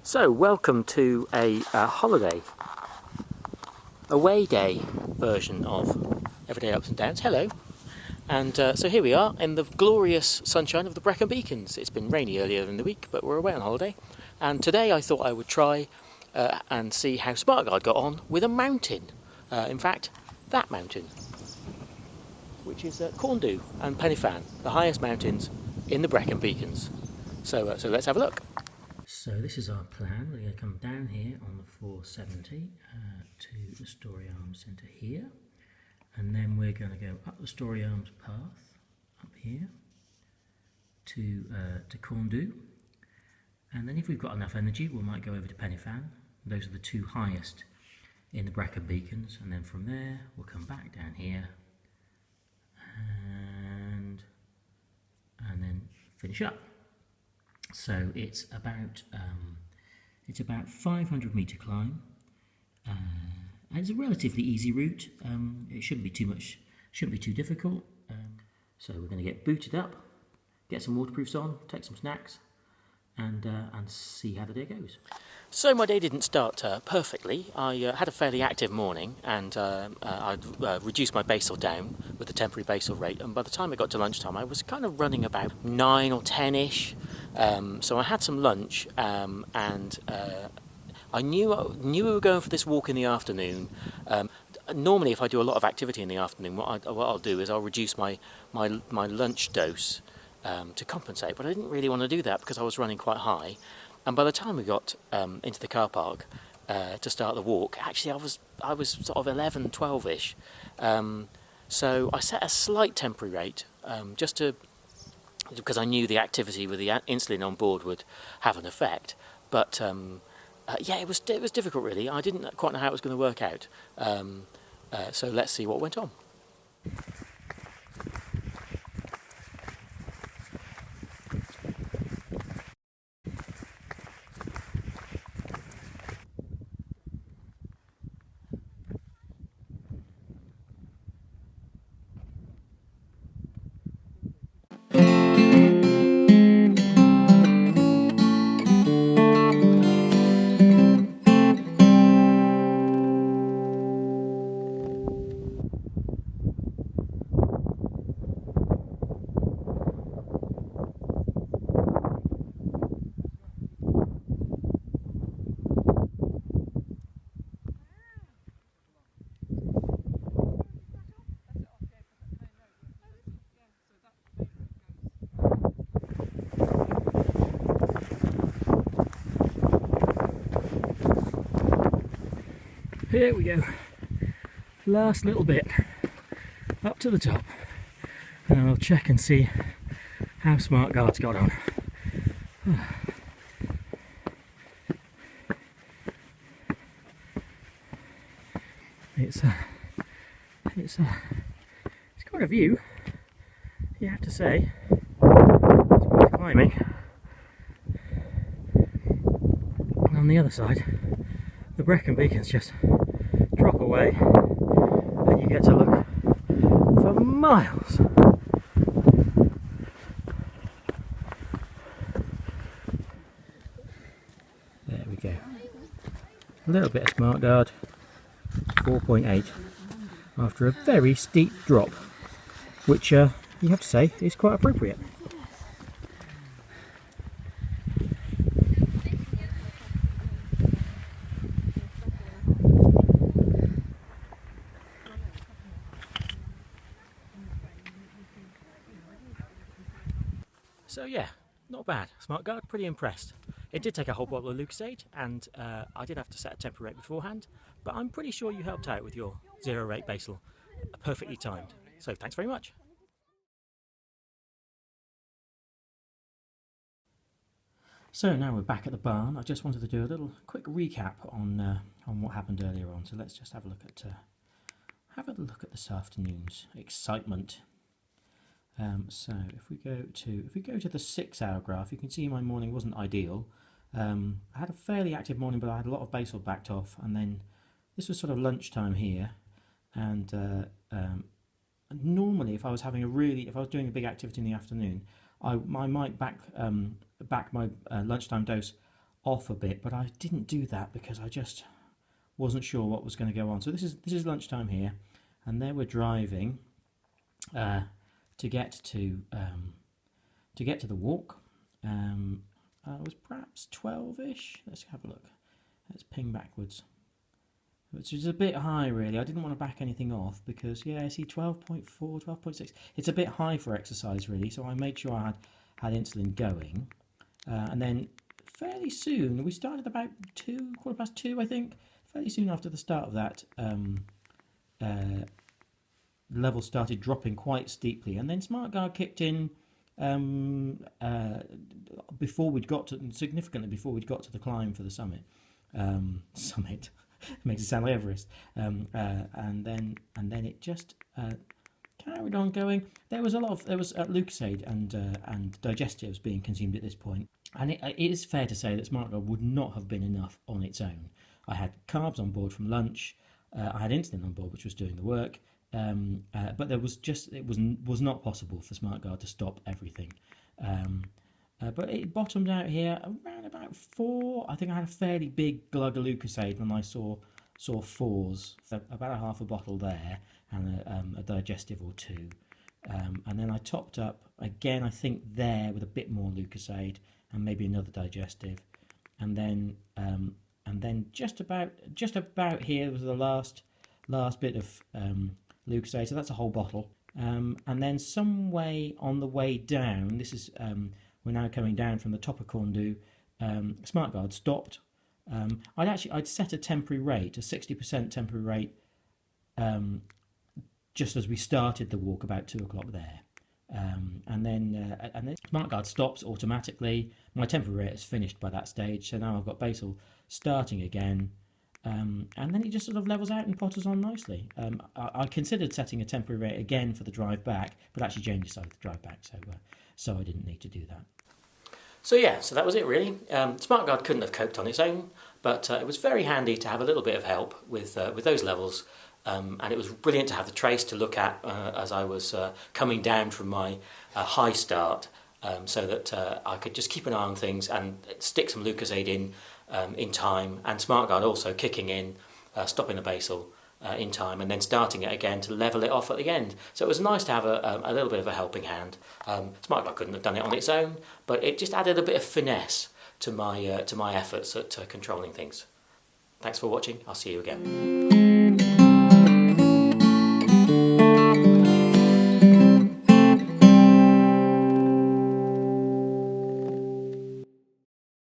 So, welcome to a holiday, away day version of Everyday Ups and Downs. Hello. And so here we are in the glorious sunshine of the Brecon Beacons. It's been rainy earlier in the week, but we're away on holiday. And today I thought I would try and see how Smartguard got on with a mountain. In fact, that mountain, which is Corndu and Penifan, the highest mountains in the Brecon Beacons. So let's have a look. So this is our plan. We're going to come down here on the 470 to the Story Arms Centre here, and then we're going to go up the Story Arms path up here to Corndu, and then if we've got enough energy we might go over to Penifan. Those are the two highest in the Brecon Beacons, and then from there we'll come back down here and then finish up. So it's about 500 metre climb, and it's a relatively easy route. It shouldn't be too difficult. So we're going to get booted up, get some waterproofs on, take some snacks, and see how the day goes. So my day didn't start perfectly. I had a fairly active morning, and I'd reduced my basal down with the temporary basal rate, and by the time I got to lunchtime I was kind of running about 9 or 10ish. So I had some lunch, and I knew we were going for this walk in the afternoon. Normally if I do a lot of activity in the afternoon, what I'll do is I'll reduce my lunch dose to compensate, but I didn't really want to do that because I was running quite high. And by the time we got into the car park to start the walk, actually I was sort of 11, 12ish. So I set a slight temporary rate because I knew the activity with the insulin on board would have an effect. But yeah, it was difficult really. I didn't quite know how it was going to work out. So let's see what went on. Here we go, last little bit up to the top, and I'll check and see how Smartguard's got on. It's quite a view, you have to say. It's worth climbing. And on the other side, the Brecon Beacons just drop away and you get to look for miles. There we go. A little bit of Smartguard, 4.8 after a very steep drop, which you have to say is quite appropriate. So yeah, not bad. Smartguard, pretty impressed. It did take a whole bottle of Lucasade, and I did have to set a temporary rate beforehand, but I'm pretty sure you helped out with your 0 rate basal, perfectly timed. So thanks very much. So now we're back at the barn. I just wanted to do a little quick recap on what happened earlier on. So let's just have a look at this afternoon's excitement. So if we go to the 6-hour graph, you can see my morning wasn't ideal. I had a fairly active morning, but I had a lot of basal backed off, and then this was sort of lunchtime here, and normally if I was doing a big activity in the afternoon, I might back my lunchtime dose off a bit, but I didn't do that because I just wasn't sure what was going to go on. So this is lunchtime here, and there we're driving to get to the walk. It was perhaps 12-ish. Let's have a look. Let's ping backwards. Which is a bit high, really. I didn't want to back anything off because, yeah, I see 12.4, 12.6. It's a bit high for exercise, really. So I made sure I had insulin going. And then fairly soon, we started about 2:15, I think. Fairly soon after the start of that, level started dropping quite steeply. And then Smartguard kicked in significantly before we'd got to the climb for the summit. Summit makes it sound like Everest. And then it just carried on going. There was Lucozade and digestives being consumed at this point, and it is fair to say that Smartguard would not have been enough on its own. I had carbs on board from lunch. I had insulin on board, which was doing the work. But it was not possible for Smartguard to stop everything. But it bottomed out here around about 4. I think I had a fairly big glug of Lucozade when I saw 4s, about a half a bottle there, and a digestive or 2. And then I topped up again, I think there, with a bit more Lucozade and maybe another digestive, and then just about here was the last bit of Lucozade. So that's a whole bottle. And then some way on the way down, this is we're now coming down from the top of Corndu. Smartguard stopped. I'd set a temporary rate, a 60% temporary rate, just as we started the walk about 2 o'clock there. And then Smartguard stops automatically. My temporary rate is finished by that stage, so now I've got basal starting again. And then it just sort of levels out and potters on nicely. I considered setting a temporary rate again for the drive back, but actually Jane decided to drive back, so I didn't need to do that. So yeah, so that was it really. Smartguard couldn't have coped on its own, but it was very handy to have a little bit of help with those levels, and it was brilliant to have the trace to look at as I was coming down from my high start, so that I could just keep an eye on things and stick some Lucozade in time, and Smartguard also kicking in, stopping the basal in time, and then starting it again to level it off at the end. So it was nice to have a little bit of a helping hand. Smartguard couldn't have done it on its own, but it just added a bit of finesse to my efforts at controlling things. Thanks for watching. I'll see you again.